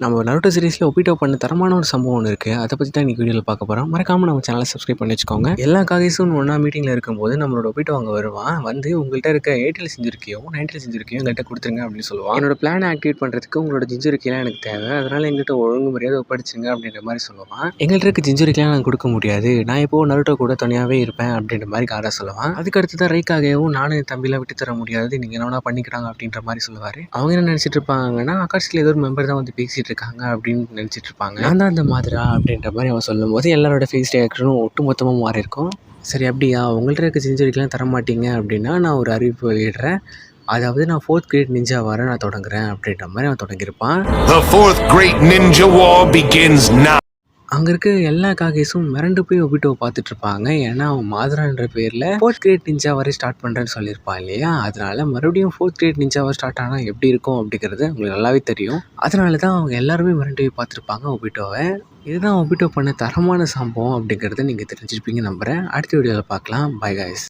நம்ம நருட்டோ சீரிஸில் ஒபிட்டோ பண்ண தரமான ஒரு சம்பவம் ஒன்று இருக்குது. அதை பற்றி தான் இன்றைக்கி வீடியோவில் பார்க்க போகிறோம். மறக்காமல் நம்ம சேனலை சப்ஸ்கிரைப் பண்ணி வச்சுக்கோங்க. எல்லா காகேஸும் ஒன்றா மீட்டிங்கில் இருக்கும்போது நம்மளோட ஒபிட்டோ அங்கே வருவான். வந்து உங்கள்கிட்ட இருக்க 8ல் செஞ்சுருக்கியும் 9ல் செஞ்சுருக்கியும் எங்கள்கிட்ட கொடுத்துருங்க அப்படின்னு சொல்லுவான். என்னோட பிளானை ஆக்டிவேட் பண்ணுறதுக்கு உங்களோட ஜிஞ்சுரிக்கெலாம் எனக்கு தேவை, அதனால் எங்கள்கிட்ட ஒழுங்கு மரியாதை ஒப்படைச்சிங்க அப்படின்ற மாதிரி சொல்லுவான். எங்கள்கிட்ட இருக்க ஜிஞ்சுரிக்கெலாம் நான் கொடுக்க முடியாது, நான் இப்போது நருட்டோ கூட தனியாகவே இருப்பேன் அப்படின்ற மாதிரி காரா சொல்லுவான். அதுக்கடுத்து தான் ரைக்காகவும் நானும் என் தம்பிலாம் விட்டு தர முடியாது, நீங்கள் என்ன பண்ணிக்கிறாங்க அப்படின்ற மாதிரி சொல்லுவார். அவங்க என்ன நினச்சிட்டு இருப்பாங்கன்னா அக்காட்சியில் ஏதோ ஒரு மெம்பர் தான் வந்து பேசிகிட்டு இருக்காங்க அப்படின்னு நினச்சிட்டு இருப்பாங்க. நான் தான் அந்த மாதிரா அப்படின்ற மாதிரி அவன் சொல்லும் போது எல்லாரோட ஃபேஸ் ரியாக்ஷனும் ஒட்டு மொத்தமாக மாறி இருக்கும். சரி அப்படியா, உங்கள்கிட்ட இருக்க செஞ்சுரிக்கெலாம் தரமாட்டீங்க அப்படின்னா நான் ஒரு அறிவிப்பு வெளியிடுறேன், அதாவது நான் 4th கிரேட் நிஞ்சா வர நான் தொடங்குறேன் அப்படின்ற மாதிரி அவன் தொடங்கியிருப்பான். The 4th Great Ninja War begins now. அங்கே இருக்க எல்லா காகேஸும் மிரண்டு போய் ஒபிட்டோவை பார்த்துட்ருப்பாங்க. ஏன்னா அவன் மாதரான்ற பேரில் 4th கிரேட் நிஞ்சா வரை ஸ்டார்ட் பண்ணுறேன்னு சொல்லியிருப்பான் இல்லையா, அதனால் மறுபடியும் 4th கிரேட் நிஞ்சாவை ஸ்டார்ட் ஆனால் எப்படி இருக்கும் அப்படிங்கிறது உங்களுக்கு நல்லாவே தெரியும். அதனால தான் அவங்க எல்லாருமே மிரண்டு போய் பார்த்துருப்பாங்க ஒபிட்டோவை. இதுதான் ஒபிட்டோ பண்ண தரமான சம்பவம் அப்படிங்கிறத நீங்கள் தெரிஞ்சிருப்பீங்க நம்புகிறேன். அடுத்த வீடியோவில் பார்க்கலாம். By guys.